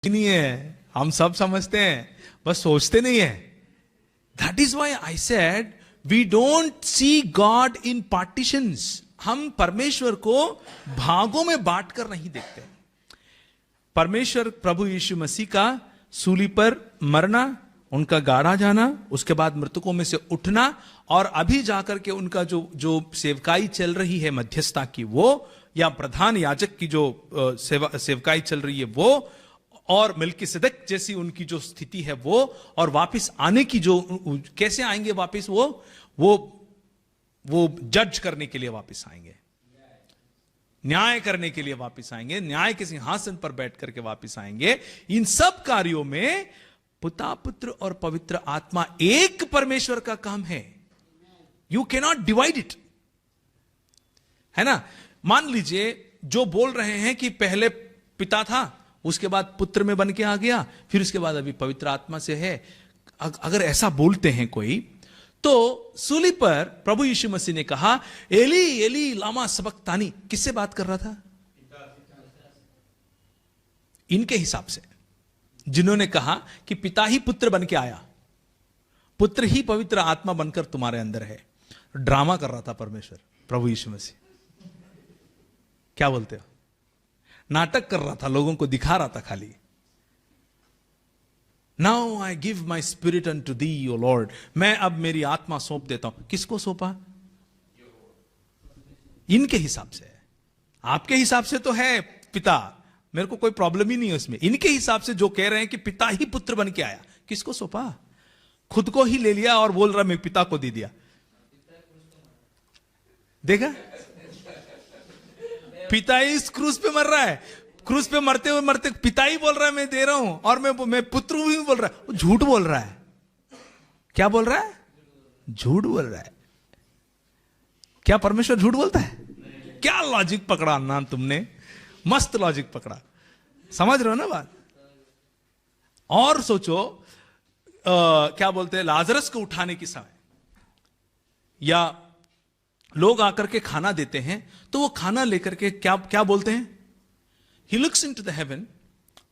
नहीं है, हम सब समझते हैं, बस सोचते नहीं है. That is why I said we don't see God in partitions. हम परमेश्वर को भागों में बांटकर नहीं देखते. परमेश्वर प्रभु यीशु मसीह का सूली पर मरना, उनका गाड़ा जाना, उसके बाद मृतकों में से उठना, और अभी जाकर के उनका जो सेवकाई चल रही है मध्यस्थता की, वो या प्रधान याजक की जो सेवकाई चल रही है वो, और मिल्कीसेदक जैसी उनकी जो स्थिति है वो, और वापस आने की जो कैसे आएंगे वापस, वो जज करने के लिए वापस आएंगे, न्याय करने के लिए वापस आएंगे, न्याय के सिंहासन पर बैठ करके वापस आएंगे. इन सब कार्यों में पिता, पुत्र और पवित्र आत्मा एक परमेश्वर का काम है. You can not divide it, है ना. मान लीजिए जो बोल रहे हैं कि पहले पिता था, उसके बाद पुत्र में बन के आ गया, फिर उसके बाद अभी पवित्र आत्मा से है, अगर ऐसा बोलते हैं कोई, तो सूली पर प्रभु यीशु मसीह ने कहा एली एली लामा सबक्तानी. किससे बात कर रहा था? इनके हिसाब से, जिन्होंने कहा कि पिता ही पुत्र बन के आया, पुत्र ही पवित्र आत्मा बनकर तुम्हारे अंदर है. ड्रामा कर रहा था परमेश्वर, प्रभु यीशु मसीह. क्या बोलते हो? नाटक कर रहा था, लोगों को दिखा रहा था खाली. Now I give my spirit unto thee O Lord. मैं अब मेरी आत्मा सौंप देता हूं. किसको सौंपा? इनके हिसाब से. आपके हिसाब से तो है पिता, मेरे को कोई प्रॉब्लम ही नहीं है उसमें. इनके हिसाब से जो कह रहे हैं कि पिता ही पुत्र बन के आया, किसको सौंपा? खुद को ही ले लिया और बोल रहा मैं पिता को दे दिया. देखा, पिता ही इस क्रूस पे मर रहा है, क्रूस पे मरते हुए मरते पिता ही बोल रहा है मैं दे रहा हूं, और मैं पुत्र भी बोल रहा है. झूठ बोल रहा है. क्या बोल रहा है? झूठ बोल रहा है. क्या परमेश्वर झूठ बोलता है? क्या लॉजिक पकड़ा ना तुमने, मस्त लॉजिक पकड़ा. समझ रहे हो ना बात? और सोचो, क्या बोलते हैं, लाजरस को उठाने की समय, या लोग आकर के खाना देते हैं, तो वो खाना लेकर के क्या क्या बोलते हैं? He looks into the heaven.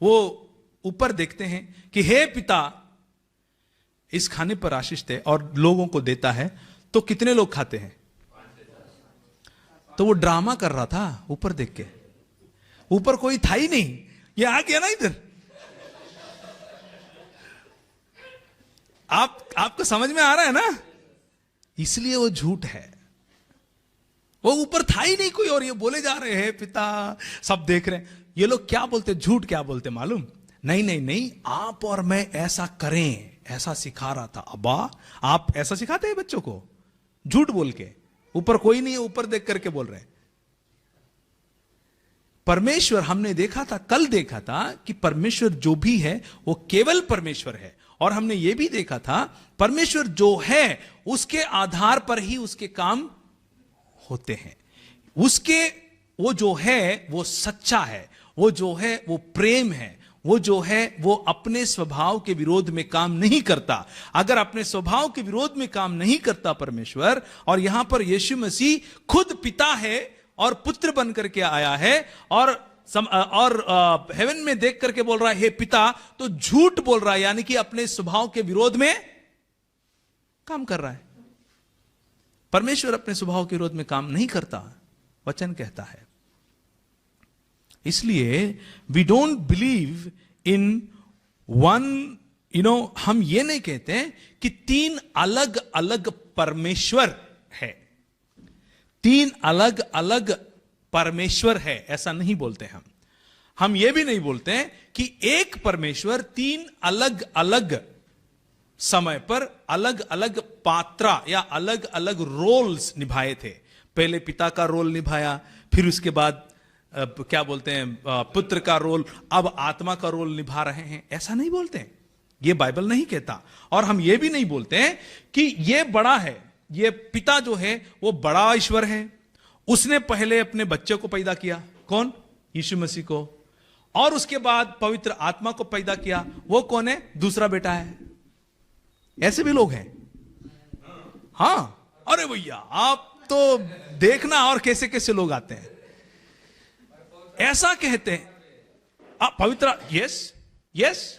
वो ऊपर देखते हैं कि हे पिता, इस खाने पर आशीष दे, और लोगों को देता है. तो कितने लोग खाते हैं? तो वो ड्रामा कर रहा था ऊपर देख के. ऊपर कोई था ही नहीं, ये आ गया ना इधर. आपको समझ में आ रहा है ना? इसलिए वो झूठ है. वो ऊपर था ही नहीं कोई, और ये बोले जा रहे हैं पिता, सब देख रहे हैं. ये लोग क्या बोलते, झूठ क्या बोलते मालूम? नहीं नहीं नहीं, आप और मैं ऐसा करें, ऐसा सिखा रहा था. अब्बा, आप ऐसा सिखाते हैं बच्चों को? झूठ बोल के. ऊपर कोई नहीं है, ऊपर देख करके बोल रहे हैं. परमेश्वर, हमने देखा था, कल देखा था कि परमेश्वर जो भी है वो केवल परमेश्वर है. और हमने ये भी देखा था परमेश्वर जो है उसके आधार पर ही उसके काम होते हैं. वो जो है वो सच्चा है, वो जो है वो प्रेम है, वो जो है वो अपने स्वभाव के विरोध में काम नहीं करता. अगर अपने स्वभाव के विरोध में काम नहीं करता परमेश्वर, और यहां पर यीशु मसीह खुद पिता है और पुत्र बन करके आया है, और हेवन में देख करके बोल रहा है हे पिता, तो झूठ बोल रहा है, यानी कि अपने स्वभाव के विरोध में काम कर रहा है. परमेश्वर अपने स्वभाव के विरोध में काम नहीं करता, वचन कहता है. इसलिए we don't believe in one, हम ये नहीं कहते कि तीन अलग अलग परमेश्वर है, तीन अलग अलग परमेश्वर है, ऐसा नहीं बोलते हम ये भी नहीं बोलते हैं कि एक परमेश्वर तीन अलग अलग समय पर अलग अलग पात्रा या अलग अलग रोल्स निभाए थे. पहले पिता का रोल निभाया, फिर उसके बाद क्या बोलते हैं पुत्र का रोल, अब आत्मा का रोल निभा रहे हैं. ऐसा नहीं बोलते हैं, ये बाइबल नहीं कहता. और हम ये भी नहीं बोलते हैं कि ये बड़ा है, ये पिता जो है वो बड़ा ईश्वर है, उसने पहले अपने बच्चे को पैदा किया. कौन? यीशु मसीह को. और उसके बाद पवित्र आत्मा को पैदा किया. वो कौन है? दूसरा बेटा है. ऐसे भी लोग हैं. हां, अरे भैया आप तो देखना और कैसे कैसे लोग आते हैं, ऐसा कहते हैं पवित्र, यस यस,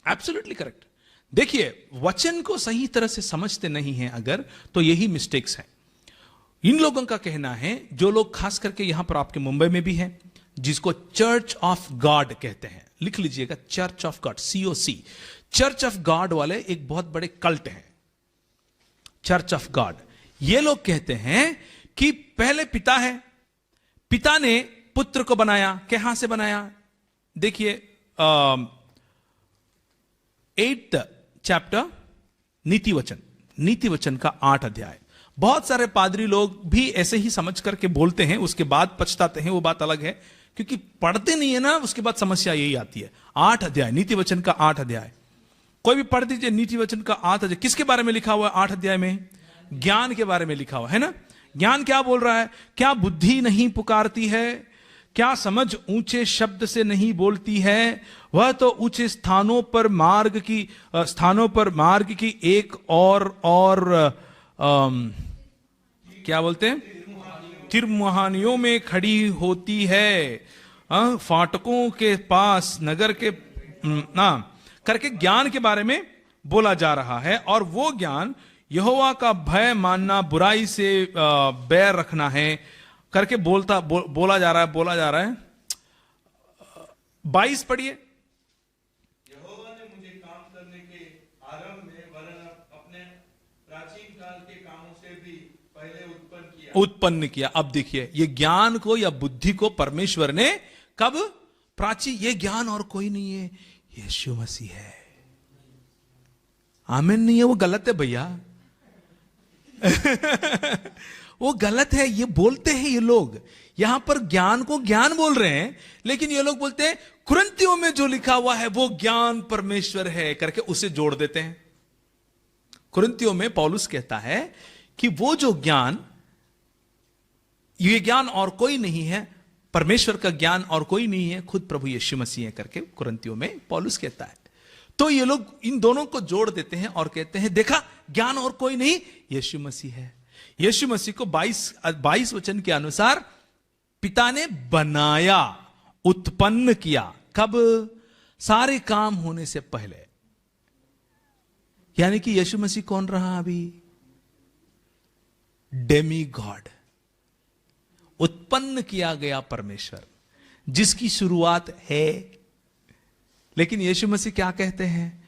एब्सोल्युटली करेक्ट। देखिए, वचन को सही तरह से समझते नहीं हैं अगर, तो यही मिस्टेक्स हैं। इन लोगों का कहना है, जो लोग खास करके यहां पर आपके मुंबई में भी हैं, जिसको चर्च ऑफ गॉड कहते हैं, लिख लीजिएगा, church of God, COC, church of God वाले एक बहुत बड़े कल्ट हैं, चर्च ऑफ गॉड। ये लोग कहते हैं कि पहले पिता है, पिता ने पुत्र को बनाया, कहां से बनाया? देखिए 8th चैप्टर, नीति वचन, नीति वचन का 8 अध्याय। बहुत सारे पादरी लोग भी ऐसे ही समझ करके बोलते हैं, उसके बाद पछताते हैं, वो बात अलग है, क्योंकि पढ़ते नहीं है ना, उसके बाद समस्या यही आती है। 8 अध्याय, नीति वचन का 8 अध्याय, कोई भी पढ़ दीजिए। नीति वचन का 8 अध्याय किसके बारे में लिखा हुआ है? 8 अध्याय में ज्ञान के बारे में लिखा हुआ है ना। ज्ञान क्या बोल रहा है? क्या बुद्धि नहीं पुकारती है? क्या समझ ऊंचे शब्द से नहीं बोलती है? वह तो ऊंचे स्थानों पर मार्ग की एक और क्या बोलते हैं, तिरमुहानियों में खड़ी होती है, फाटकों के पास नगर के ना करके ज्ञान के बारे में बोला जा रहा है। और वो ज्ञान यहोवा का भय मानना, बुराई से बैर रखना है करके बोला जा रहा है। 22 पढ़िए। यहोवा ने मुझे काम करने के आरंभ में वरन अपने प्राचीन काल के कामों से भी पहले उत्पन्न किया। अब देखिए, ये ज्ञान को या बुद्धि को परमेश्वर ने कब प्राचीन, ये ज्ञान और कोई नहीं है, यीशु मसीह है। आमीन नहीं है, वो गलत है भैया। वो गलत है, ये बोलते हैं ये लोग, यहां पर ज्ञान को ज्ञान बोल रहे हैं, लेकिन ये लोग बोलते हैं कुरिन्थियों में जो लिखा हुआ है वो ज्ञान परमेश्वर है करके उसे जोड़ देते हैं। कुरिन्थियों में पौलुस कहता है कि वो जो ज्ञान, ये ज्ञान और कोई नहीं है, परमेश्वर का ज्ञान और कोई नहीं है, खुद प्रभु यीशु मसीह है करके कुरिन्थियों में पौलुस कहता है। तो ये लोग इन दोनों को जोड़ देते हैं और कहते हैं देखा, ज्ञान और कोई नहीं, यीशु मसीह है। यीशु मसीह को 22 वचन के अनुसार पिता ने बनाया, उत्पन्न किया। कब? सारे काम होने से पहले। यानी कि यीशु मसीह कौन रहा अभी? डेमी गॉड, उत्पन्न किया गया परमेश्वर, जिसकी शुरुआत है। लेकिन यीशु मसीह क्या कहते हैं?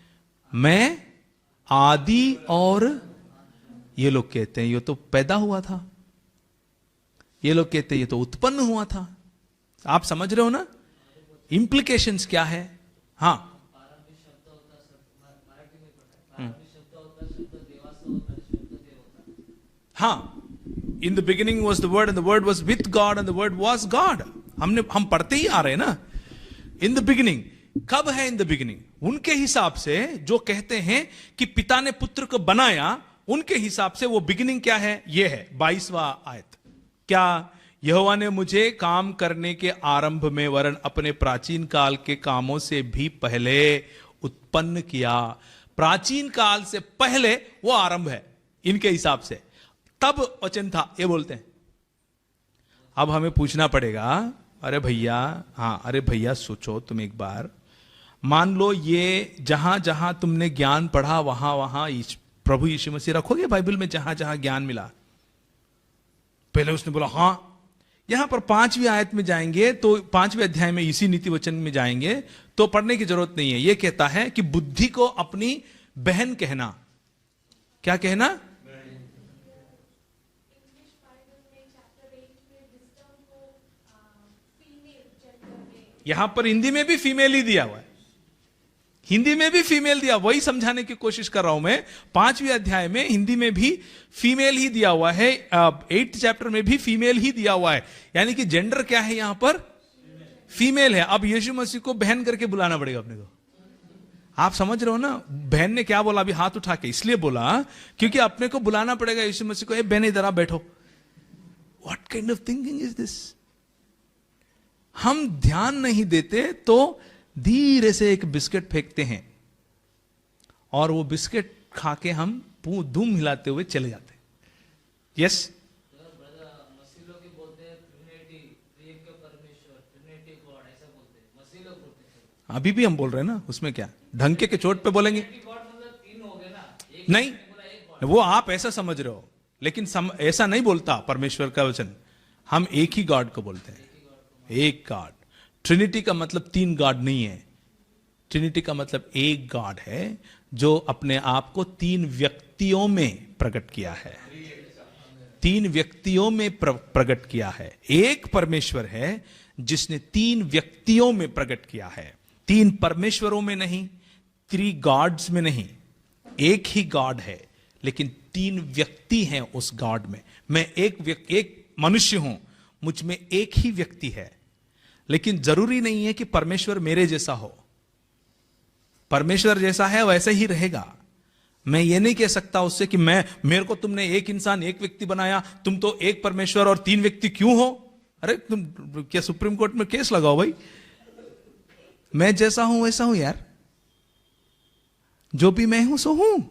मैं आदि, और ये लोग कहते हैं ये तो पैदा हुआ था, ये लोग कहते हैं ये तो उत्पन्न हुआ था। आप समझ रहे हो ना इंप्लीकेशंस क्या है? हाँ, हाँ, in the beginning was the word and the word was with God and the word was God. हम पढ़ते ही आ रहे हैं ना, इन द बिगिनिंग। कब है इन द बिगिनिंग? उनके हिसाब से जो कहते हैं कि पिता ने पुत्र को बनाया, उनके हिसाब से वो बिगिनिंग क्या है? ये है 22वां आयत। क्या? यहोवा ने मुझे काम करने के आरंभ में वरन अपने प्राचीन काल के कामों से भी पहले उत्पन्न किया। प्राचीन काल से पहले वो आरंभ है इनके हिसाब से, तब वचन था, ये बोलते हैं। अब हमें पूछना पड़ेगा, अरे भैया, हाँ, अरे भैया सोचो तुम एक बार, मान लो ये जहां जहां तुमने ज्ञान पढ़ा वहां वहां प्रभु यीशु मसीह रखोगे बाइबल में, जहां जहां ज्ञान मिला? पहले उसने बोला हाँ। यहां पर 5वीं आयत में जाएंगे तो 5वें अध्याय में इसी नीति वचन में जाएंगे तो पढ़ने की जरूरत नहीं है। यह कहता है कि बुद्धि को अपनी बहन कहना। क्या कहना? यहां पर हिंदी में भी फीमेल ही दिया हुआ है, हिंदी में भी फीमेल दिया, वही समझाने की कोशिश कर रहा हूं मैं। 5वें अध्याय में हिंदी में भी फीमेल ही दिया हुआ है, 8th चैप्टर में भी फीमेल ही दिया हुआ है, यानी कि जेंडर क्या है यहां पर? फीमेल है। अब यीशु मसीह को बहन करके बुलाना पड़ेगा अपने को। आप समझ रहे हो ना? बहन ने क्या बोला अभी हाथ उठा के? इसलिए बोला क्योंकि अपने को बुलाना पड़ेगा यीशु मसीह को, ए बहन इधर आ बैठो। What kind of thinking is this? हम ध्यान नहीं देते तो धीरे से एक बिस्किट फेंकते हैं और वो बिस्किट खा के हम धूम हिलाते हुए चले जाते हैं। यस, अभी भी हम बोल रहे हैं ना, उसमें क्या, ढंके के चोट पे बोलेंगे नहीं, वो आप ऐसा समझ रहे हो, लेकिन ऐसा नहीं बोलता परमेश्वर का वचन। हम एक ही गॉड को बोलते हैं, एक गॉड। ट्रिनिटी का मतलब तीन गॉड नहीं है, ट्रिनिटी का मतलब एक गॉड है जो अपने आप को तीन व्यक्तियों में प्रकट किया है, तीन व्यक्तियों में प्रकट किया है। एक परमेश्वर है जिसने तीन व्यक्तियों में प्रकट किया है, तीन परमेश्वरों में नहीं, थ्री गॉड्स में नहीं, एक ही गॉड है लेकिन तीन व्यक्ति हैं उस गॉड में। मैं एक मनुष्य हूं, मुझ में एक ही व्यक्ति है, लेकिन जरूरी नहीं है कि परमेश्वर मेरे जैसा हो। परमेश्वर जैसा है वैसे ही रहेगा। मैं ये नहीं कह सकता उससे कि मेरे को तुमने एक इंसान एक व्यक्ति बनाया, तुम तो एक परमेश्वर और तीन व्यक्ति क्यों हो। अरे तुम क्या सुप्रीम कोर्ट में केस लगाओ भाई, मैं जैसा हूं वैसा हूं यार, जो भी मैं हूं सो हूं,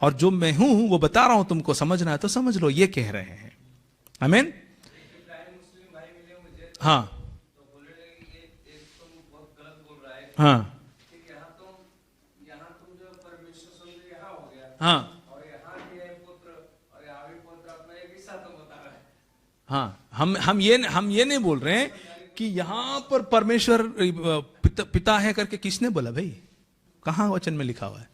और जो मैं हूं वो बता रहा हूं, तुमको समझना है तो समझ लो, ये कह रहे हैं। आमीन। हाँ हाँ हाँ हाँ, हम ये नहीं बोल रहे हैं कि यहां पर परमेश्वर पिता है करके किसने बोला भाई, कहां वचन में लिखा हुआ है।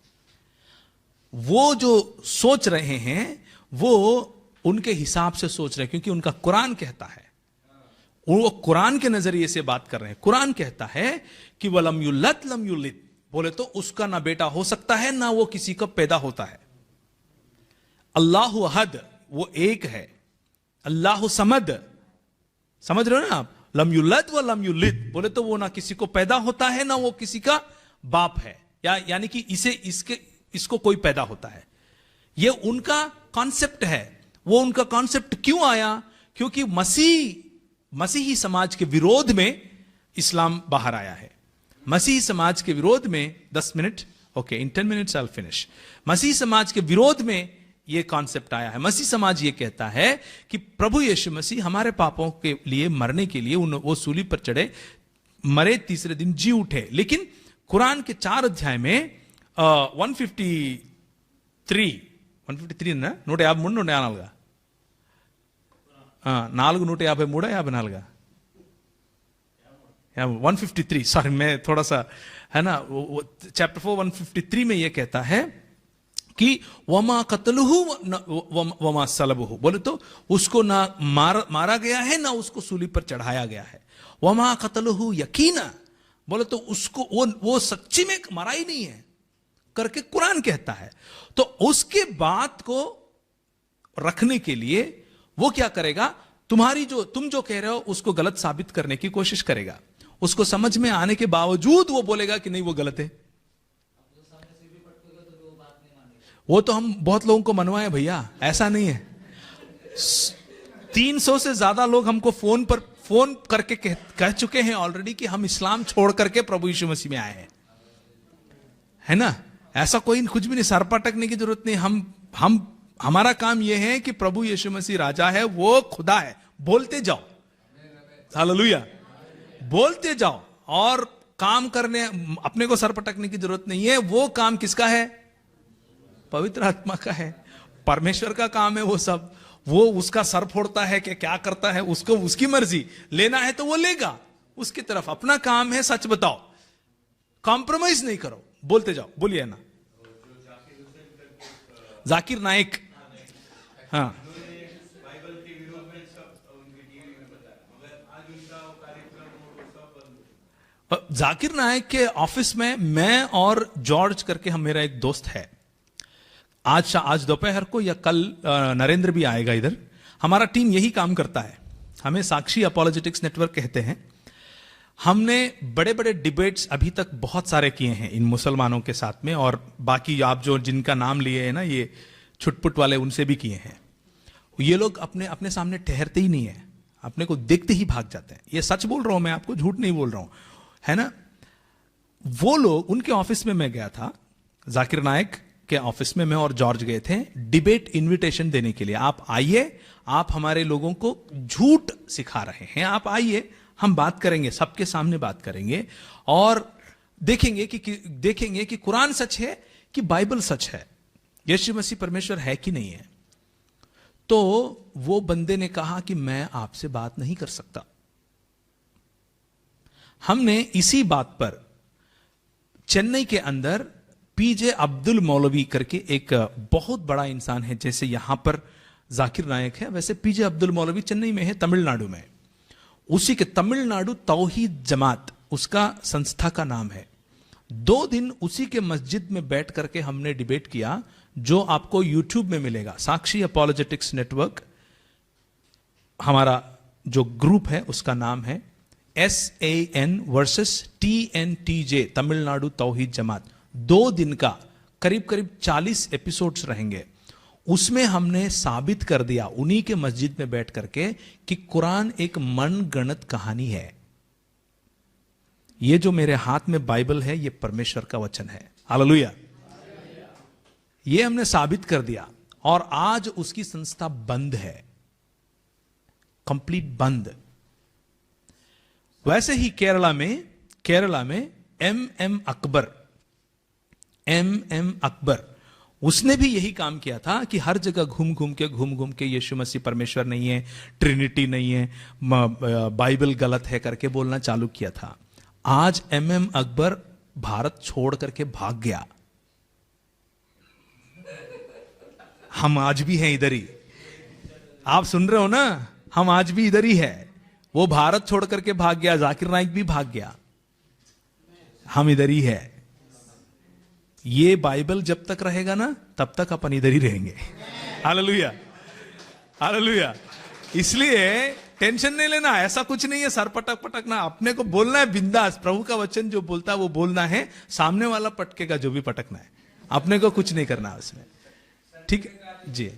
वो जो सोच रहे हैं वो उनके हिसाब से सोच रहे हैं, क्योंकि उनका कुरान कहता है, वो कुरान के नजरिए से बात कर रहे हैं। कुरान कहता है कि वलम युलत लम युलिद, बोले तो उसका ना बेटा हो सकता है ना वो किसी का पैदा होता है। अल्लाहु अहद, वो एक है। अल्लाहु समद, समझ रहे हो ना आप, लम युलद व लम युलिद, बोले तो वो ना किसी को पैदा होता है ना वो किसी का बाप है, यानी कि इसको कोई पैदा होता है। ये उनका कॉन्सेप्ट है। वो उनका कॉन्सेप्ट क्यों आया, क्योंकि मसीही समाज के विरोध में इस्लाम बाहर आया है। मसीही समाज के विरोध में 10 minute, okay, in 10 minutes I will finish. मसीही समाज के विरोध में यह कॉन्सेप्ट आया है। मसीह समाज यह कहता है कि प्रभु यीशु मसीह हमारे पापों के लिए मरने के लिए वो सूली पर चढ़े, मरे, तीसरे दिन जी उठे। लेकिन कुरान के 4 अध्याय में 153 ना 153 154 4 153 54 153, सॉरी मैं थोड़ा सा है ना, चैप्टर 4 153 में यह कहता है कि वमा कतलुहु वमा सलबुहु, बोले तो उसको ना मारा गया है ना उसको सूली पर चढ़ाया गया है। वमा कतलुहु यकीना, बोले तो उसको वो सच्ची में मारा ही नहीं है करके कुरान कहता है। तो उसके बात को रखने के लिए वो क्या करेगा, तुम जो कह रहे हो उसको गलत साबित करने की कोशिश करेगा। उसको समझ में आने के बावजूद वो बोलेगा कि नहीं वो गलत है। वो तो हम बहुत लोगों को मनवाए भैया, ऐसा नहीं है। 300 से ज्यादा लोग हमको फोन करके कह चुके हैं ऑलरेडी कि हम इस्लाम छोड़ करके प्रभु यीशु मसीह में आए हैं, है ना। ऐसा कोई कुछ भी नहीं, सर पटकने की जरूरत नहीं। हमारा काम यह है कि प्रभु यीशु मसीह राजा है, वो खुदा है, बोलते जाओ, हालेलुया, बोलते जाओ। और काम करने, अपने को सर पटकने की जरूरत नहीं है। वो काम किसका है, पवित्र आत्मा का है, परमेश्वर का काम है वो सब। वो उसका सर फोड़ता है कि क्या करता है, उसको उसकी मर्जी, लेना है तो वो लेगा, उसकी तरफ अपना काम है। सच बताओ, कॉम्प्रोमाइज नहीं करो, बोलते जाओ। बोलिए ना, जाकिर नाइक, हाँ, बाइबल के विरोध में सब उनकी टीवी में बताया, मगर आज उनका कार्यक्रम वो सब बंद। जाकिर नाइक के ऑफिस में मैं और जॉर्ज करके मेरा एक दोस्त है, आज दोपहर को या कल नरेंद्र भी आएगा इधर। हमारा टीम यही काम करता है, हमें साक्षी अपॉलोजेटिक्स नेटवर्क कहते हैं। हमने बड़े बड़े डिबेट्स अभी तक बहुत सारे किए हैं इन मुसलमानों के साथ में, और बाकी आप जो जिनका नाम लिए हैं ना, ये छुटपुट वाले, उनसे भी किए हैं। ये लोग अपने सामने ठहरते ही नहीं है, अपने को देखते ही भाग जाते हैं। ये सच बोल रहा हूं मैं आपको, झूठ नहीं बोल रहा हूं, है ना। वो लोग, उनके ऑफिस में मैं गया था, जाकिर नायक के ऑफिस में मैं और जॉर्ज गए थे डिबेट इनविटेशन देने के लिए। आप आइए, आप हमारे लोगों को झूठ सिखा रहे हैं, आप आइए, हम बात करेंगे, सबके सामने बात करेंगे और देखेंगे कि कुरान सच है कि बाइबल सच है, यीशु मसीह परमेश्वर है कि नहीं है। तो वो बंदे ने कहा कि मैं आपसे बात नहीं कर सकता। हमने इसी बात पर चेन्नई के अंदर पीजे अब्दुल मौलवी करके एक बहुत बड़ा इंसान है, जैसे यहां पर जाकिर नायक है, वैसे पीजे अब्दुल मौलवी चेन्नई में है, तमिलनाडु में। उसी के तमिलनाडु तौहीद जमात उसका संस्था का नाम है। 2 दिन उसी के मस्जिद में बैठ करके हमने डिबेट किया, जो आपको यूट्यूब में मिलेगा। साक्षी अपॉलोजेटिक्स नेटवर्क हमारा जो ग्रुप है उसका नाम है, SAN वर्सेस TNTJ, तमिलनाडु तौहीद जमात। 2 दिन का करीब करीब 40 एपिसोड्स रहेंगे। उसमें हमने साबित कर दिया उन्हीं के मस्जिद में बैठ करके कि कुरान एक मनगढ़ंत कहानी है। ये जो मेरे हाथ में बाइबल है ये परमेश्वर का वचन है। हालेलुया। ये हमने साबित कर दिया और आज उसकी संस्था बंद है, कंप्लीट बंद। वैसे ही केरला में MM अकबर उसने भी यही काम किया था कि हर जगह घूम घूम के यीशु मसीह परमेश्वर नहीं है, ट्रिनिटी नहीं है, बाइबल गलत है करके बोलना चालू किया था। आज MM अकबर भारत छोड़ करके भाग गया। हम आज भी हैं इधर ही, आप सुन रहे हो ना, हम आज भी इधर ही है। वो भारत छोड़ करके भाग गया, जाकिर नाइक भी भाग गया, हम इधर ही है। ये बाइबल जब तक रहेगा ना तब तक अपन इधर ही रहेंगे। Hallelujah, hallelujah. इसलिए टेंशन नहीं लेना, ऐसा कुछ नहीं है सर पटक ना, अपने को बोलना है बिंदास। प्रभु का वचन जो बोलता है वो बोलना है, सामने वाला पटकेगा जो भी पटकना है, अपने को कुछ नहीं करना उसमें। ठीक है जी।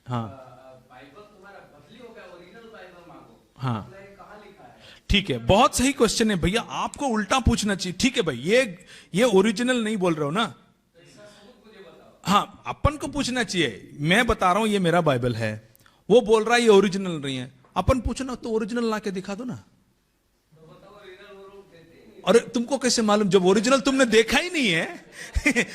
हाँ हाँ, ठीक है, बहुत सही क्वेश्चन है भैया, आपको उल्टा पूछना चाहिए। ठीक है भाई, ये ओरिजिनल नहीं बोल रहे हो ना, हाँ अपन को पूछना चाहिए। मैं बता रहा हूं ये मेरा बाइबल है, वो बोल रहा है ये ओरिजिनल नहीं है, अपन पूछना तो ओरिजिनल ला के दिखा दो ना। अरे तुमको कैसे मालूम जब ओरिजिनल तुमने देखा ही नहीं है।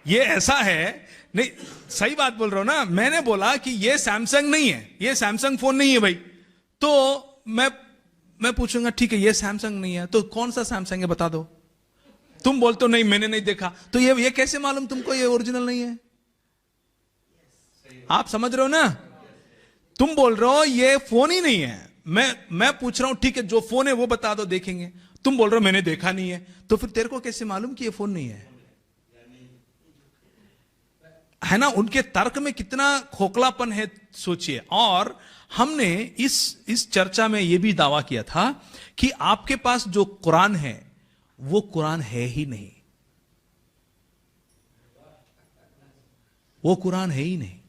ये ऐसा है, नहीं सही बात बोल रहा हूं ना। मैंने बोला कि ये सैमसंग नहीं है, ये सैमसंग फोन नहीं है भाई, तो मैं पूछूंगा ठीक है ये सैमसंग नहीं है तो कौन सा सैमसंग है बता दो। तुम बोलते हो नहीं मैंने नहीं देखा, तो ये कैसे मालूम तुमको ये ओरिजिनल नहीं है? आप समझ रहे हो ना? तुम बोल रहे हो ये फोन ही नहीं है, मैं पूछ रहा हूं ठीक है जो फोन है वो बता दो देखेंगे, तुम बोल रहे हो मैंने देखा नहीं है, तो फिर तेरे को कैसे मालूम कि ये फोन नहीं है ना? उनके तर्क में कितना खोखलापन है सोचिए। और हमने इस चर्चा में यह भी दावा किया था कि आपके पास जो कुरान है वो कुरान है ही नहीं, वो कुरान है ही नहीं।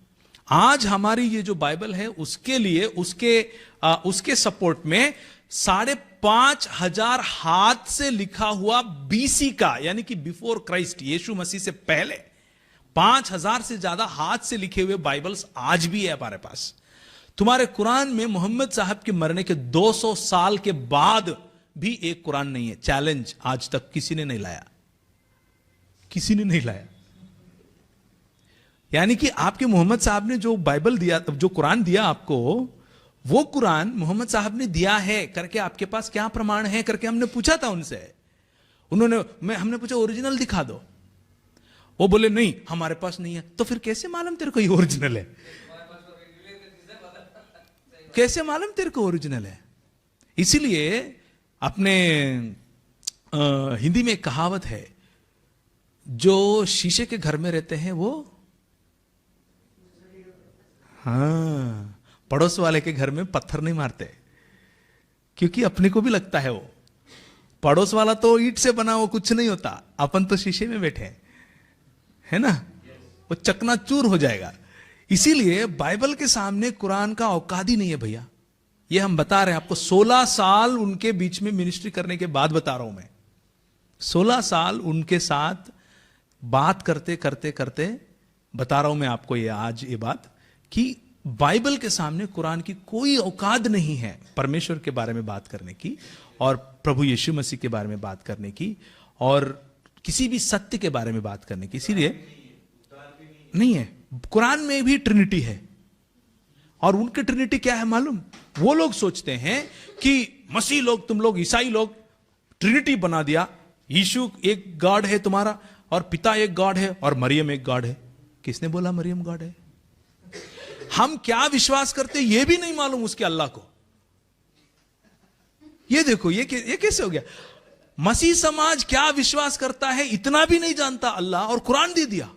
आज हमारी ये जो बाइबल है उसके लिए उसके सपोर्ट में 5,500 हाथ से लिखा हुआ BC का, यानी कि बिफोर क्राइस्ट, यीशु मसीह से पहले 5,000 से ज्यादा हाथ से लिखे हुए बाइबल्स आज भी है हमारे पास। तुम्हारे कुरान में मोहम्मद साहब के मरने के 200 साल के बाद भी एक कुरान नहीं है। चैलेंज, आज तक किसी ने नहीं लाया, किसी ने नहीं लाया। यानी कि आपके मोहम्मद साहब ने जो बाइबल दिया, जो कुरान दिया आपको, वो कुरान मोहम्मद साहब ने दिया है करके आपके पास क्या प्रमाण है करके हमने पूछा था उनसे। हमने पूछा ओरिजिनल दिखा दो, वो बोले नहीं हमारे पास नहीं है। तो फिर कैसे मालूम तेरे को ये ओरिजिनल है? कैसे मालूम तेरे को ओरिजिनल है? इसीलिए अपने हिंदी में एक कहावत है, जो शीशे के घर में रहते हैं वो, हाँ, पड़ोस वाले के घर में पत्थर नहीं मारते, क्योंकि अपने को भी लगता है वो पड़ोस वाला तो ईंट से बना, वो कुछ नहीं होता, अपन तो शीशे में बैठे है ना, वो चकनाचूर हो जाएगा। इसीलिए बाइबल के सामने कुरान का औकात ही नहीं है भैया। ये हम बता रहे हैं आपको, 16 साल उनके बीच में मिनिस्ट्री करने के बाद बता रहा हूं मैं। 16 साल उनके साथ बात करते करते करते बता रहा हूं मैं आपको ये आज ये बात कि बाइबल के सामने कुरान की कोई औकात नहीं है परमेश्वर के बारे में बात करने की और प्रभु यीशु मसीह के बारे में बात करने की और किसी भी सत्य के बारे में बात करने की। इसीलिए नहीं है, कुरान में भी ट्रिनिटी है। और उनकी ट्रिनिटी क्या है मालूम? वो लोग सोचते हैं कि मसीह लोग, तुम लोग ईसाई लोग ट्रिनिटी बना दिया, यीशु एक गॉड है तुम्हारा और पिता एक गॉड है और मरियम एक गॉड है। किसने बोला मरियम गॉड है? हम क्या विश्वास करते ये भी नहीं मालूम उसके अल्लाह को। ये देखो ये कैसे हो गया? मसीह समाज क्या विश्वास करता है इतना भी नहीं जानता अल्लाह, और कुरान दे दिया।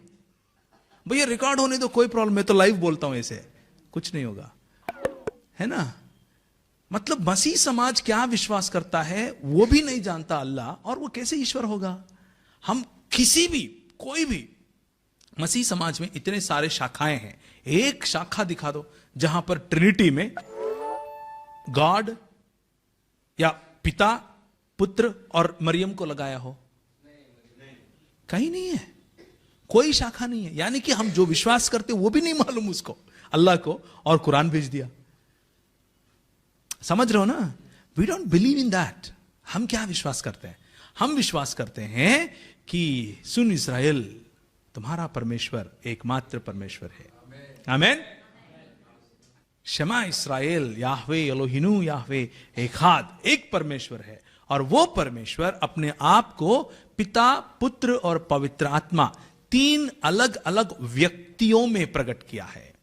भैया रिकॉर्ड होने तो कोई प्रॉब्लम, मैं तो लाइव बोलता हूं, ऐसे कुछ नहीं होगा, है ना। मतलब मसीह समाज क्या विश्वास करता है वो भी नहीं जानता अल्लाह, और वो कैसे ईश्वर होगा? हम किसी भी कोई भी मसीह समाज में इतने सारे शाखाएं हैं, एक शाखा दिखा दो जहां पर ट्रिनिटी में गॉड या पिता, पुत्र और मरियम को लगाया हो। कहीं नहीं है, कोई शाखा नहीं है। यानी कि हम जो विश्वास करते वो भी नहीं मालूम उसको, अल्लाह को, और कुरान भेज दिया। समझ रहे हो ना? We don't believe in that. हम क्या विश्वास करते हैं? हम विश्वास करते हैं कि सुन इस्राएल, तुम्हारा परमेश्वर एकमात्र परमेश्वर है। आमीन। शमा इस्राएल, याहवे एलोहिनु याहवे एकाद, एक परमेश्वर है, और वो परमेश्वर अपने आप को पिता, पुत्र और पवित्र आत्मा, तीन अलग अलग व्यक्तियों में प्रकट किया है।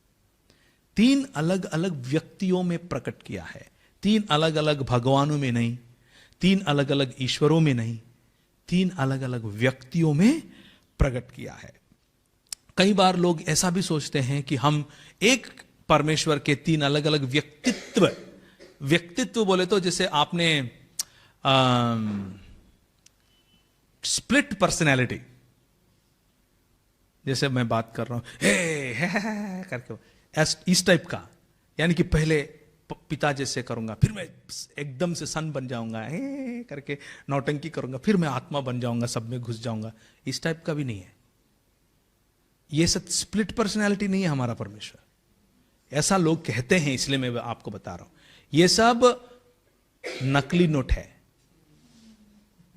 तीन अलग अलग व्यक्तियों में प्रकट किया है। तीन अलग अलग भगवानों में नहीं, तीन अलग अलग ईश्वरों में नहीं, तीन अलग अलग व्यक्तियों में प्रकट किया है। कई बार लोग ऐसा भी सोचते हैं कि हम एक परमेश्वर के तीन अलग अलग व्यक्तित्व बोले तो जैसे आपने स्प्लिट पर्सनैलिटी, जैसे मैं बात कर रहा हूं हे करके इस टाइप का, यानी कि पहले पिता जैसे करूंगा, फिर मैं एकदम से सन बन जाऊंगा, हे करके नौटंकी करूंगा, फिर मैं आत्मा बन जाऊंगा, सब में घुस जाऊंगा। इस टाइप का भी नहीं है। ये सब स्प्लिट पर्सनैलिटी नहीं है हमारा परमेश्वर। ऐसा लोग कहते हैं, इसलिए मैं आपको बता रहा हूं। ये सब नकली नोट है,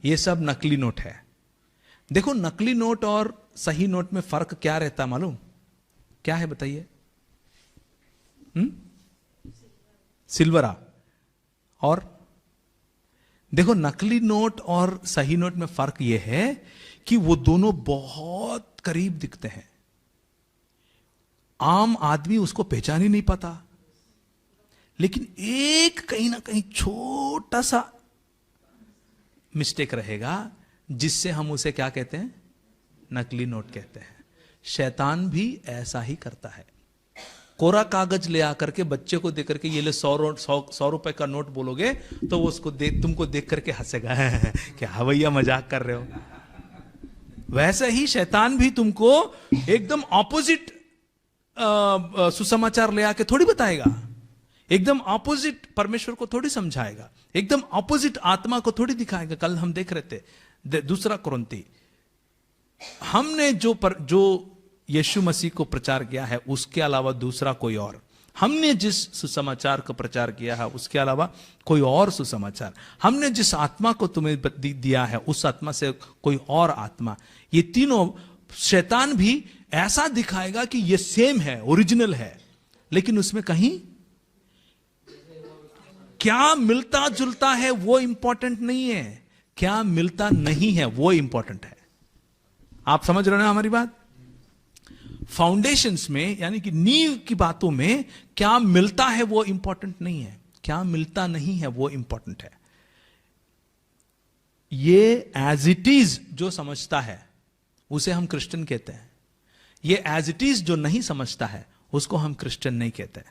ये सब नकली नोट है। देखो नकली नोट और सही नोट में फर्क क्या रहता है मालूम? क्या है बताइए? सिल्वरा। और देखो नकली नोट और सही नोट में फर्क यह है कि वो दोनों बहुत करीब दिखते हैं, आम आदमी उसको पहचान ही नहीं पाता। लेकिन एक कहीं ना कहीं छोटा सा मिस्टेक रहेगा जिससे हम उसे क्या कहते हैं? नकली नोट कहते हैं। शैतान भी ऐसा ही करता है। कोरा कागज ले आकर के बच्चे को देख करके ये ले 100 रुपए का नोट बोलोगे तो वो उसको तुमको देख करके हंसेगा क्या हवैया मजाक कर रहे हो। वैसे ही शैतान भी तुमको एकदम ऑपोजिट सुसमाचार ले आके थोड़ी बताएगा, एकदम ऑपोजिट परमेश्वर को थोड़ी समझाएगा, एकदम ऑपोजिट आत्मा को थोड़ी दिखाएगा। कल हम देख रहे थे 2 कुरिन्ती, हमने जो यीशु मसीह को प्रचार किया है उसके अलावा दूसरा कोई और, हमने जिस सुसमाचार को प्रचार किया है उसके अलावा कोई और सुसमाचार, हमने जिस आत्मा को तुम्हें दिया है उस आत्मा से कोई और आत्मा, ये तीनों शैतान भी ऐसा दिखाएगा कि ये सेम है, ओरिजिनल है, लेकिन उसमें कहीं क्या मिलता जुलता है वो इंपॉर्टेंट नहीं है, क्या मिलता नहीं है वो इंपॉर्टेंट है। आप समझ रहे हो ना हमारी बात? फाउंडेशंस में यानी कि नींव की बातों में क्या मिलता है वो इंपॉर्टेंट नहीं है, क्या मिलता नहीं है वो इंपॉर्टेंट है। ये एज इट इज जो समझता है उसे हम क्रिश्चियन कहते हैं, ये एज इट इज जो नहीं समझता है उसको हम क्रिश्चियन नहीं कहते।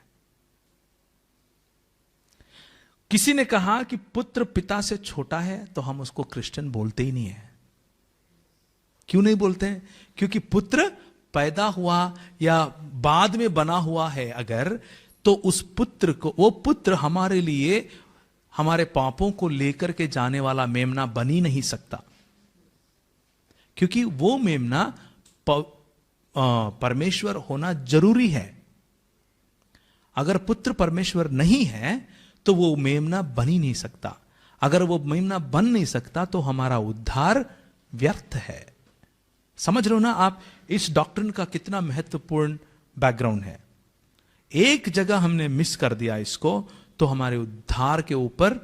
किसी ने कहा कि पुत्र पिता से छोटा है तो हम उसको क्रिश्चियन बोलते ही नहीं है। क्यों नहीं बोलते हैं? क्योंकि पुत्र पैदा हुआ या बाद में बना हुआ है अगर, तो उस पुत्र को, वो पुत्र हमारे लिए हमारे पापों को लेकर के जाने वाला मेमना बन ही नहीं सकता, क्योंकि वो मेमना परमेश्वर होना जरूरी है। अगर पुत्र परमेश्वर नहीं है तो वो मेमना बन ही नहीं सकता। अगर वो मेमना बन नहीं सकता तो हमारा उद्धार व्यर्थ है। समझ रहे हो ना आप इस डॉक्ट्रिन का कितना महत्वपूर्ण बैकग्राउंड है। एक जगह हमने मिस कर दिया इसको तो हमारे उद्धार के ऊपर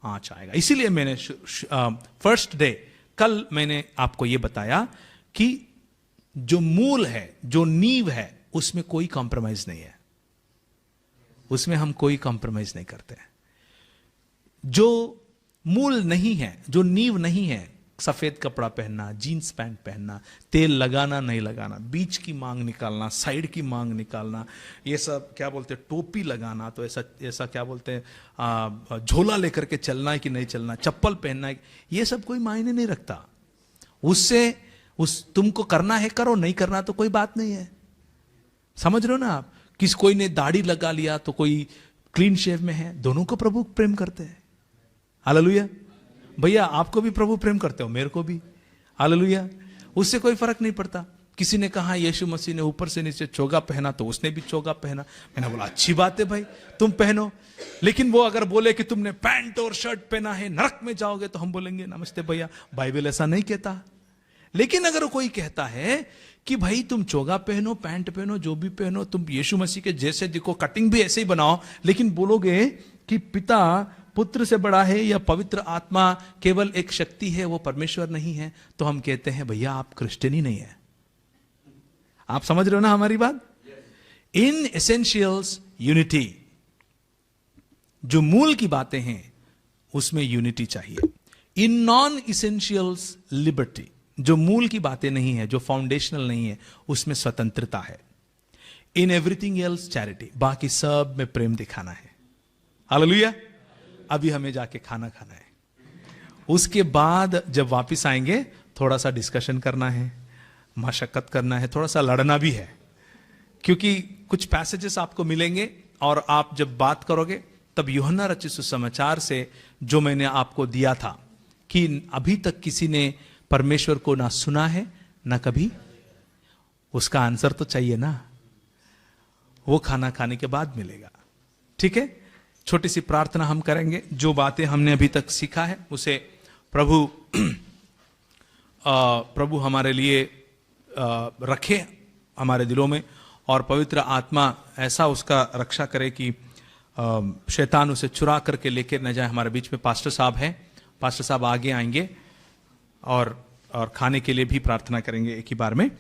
आंच आएगा। इसीलिए मैंने फर्स्ट डे कल मैंने आपको यह बताया कि जो मूल है, जो नींव है, उसमें कोई कॉम्प्रोमाइज नहीं है। उसमें हम कोई कॉम्प्रोमाइज नहीं करते हैं। जो मूल नहीं है, जो नींव नहीं है, सफेद कपड़ा पहनना, जीन्स पैंट पहनना, तेल लगाना नहीं लगाना, बीच की मांग निकालना, साइड की मांग निकालना, ये सब क्या बोलते हैं, टोपी लगाना, तो ऐसा क्या बोलते हैं, झोला लेकर के चलना है कि नहीं चलना, चप्पल पहनना है, ये सब कोई मायने नहीं रखता। उससे तुमको करना है करो, नहीं करना तो कोई बात नहीं है। समझ रहे हो ना आप। कोई ने दाढ़ी लगा लिया तो कोई क्लीन शेव में है, दोनों को प्रभु प्रेम करते हैं। हालेलुया। भैया आपको भी प्रभु प्रेम करते हो, मेरे को भी। हालेलुया। उससे कोई फर्क नहीं पड़ता। किसी ने कहा यीशु मसीह ने ऊपर से नीचे चोगा पहना तो उसने भी चोगा पहना। मैंने बोला अच्छी बात है भाई, तुम पहनो। लेकिन वो अगर बोले कि तुमने पैंट और शर्ट पहना है नरक में जाओगे, तो हम बोलेंगे नमस्ते भैया, बाइबल ऐसा नहीं कहता। लेकिन अगर कोई कहता है कि भाई तुम चोगा पहनो, पैंट पहनो, जो भी पहनो, तुम यीशु मसीह के जैसे दिखो, कटिंग भी ऐसे ही बनाओ, लेकिन बोलोगे कि पिता पुत्र से बड़ा है या पवित्र आत्मा केवल एक शक्ति है, वो परमेश्वर नहीं है, तो हम कहते हैं भैया आप क्रिश्चियन ही नहीं है। आप समझ रहे हो ना हमारी बात। इन एसेंशियल्स यूनिटी, जो मूल की बातें हैं उसमें यूनिटी चाहिए। इन नॉन इसेंशियल्स लिबर्टी, जो मूल की बातें नहीं है, जो फाउंडेशनल नहीं है, उसमें स्वतंत्रता है। इन एवरीथिंग एल्स चैरिटी, बाकी सब में प्रेम दिखाना है। हालेलुया। अभी हमें जाके खाना खाना है, उसके बाद जब वापस आएंगे थोड़ा सा डिस्कशन करना है, मशक्कत करना है, थोड़ा सा लड़ना भी है, क्योंकि कुछ पैसेजेस आपको मिलेंगे और आप जब बात करोगे तब यूहन्ना रचित सुसमाचार से जो मैंने आपको दिया था कि अभी तक किसी ने परमेश्वर को ना सुना है ना कभी, उसका आंसर तो चाहिए ना, वो खाना खाने के बाद मिलेगा। ठीक है, छोटी सी प्रार्थना हम करेंगे। जो बातें हमने अभी तक सीखा है उसे प्रभु हमारे लिए रखे हमारे दिलों में, और पवित्र आत्मा ऐसा उसका रक्षा करे कि शैतान उसे चुरा करके लेकर न जाए। हमारे बीच में पास्टर साहब हैं, पास्टर साहब आगे आएंगे और खाने के लिए भी प्रार्थना करेंगे एक ही बार में।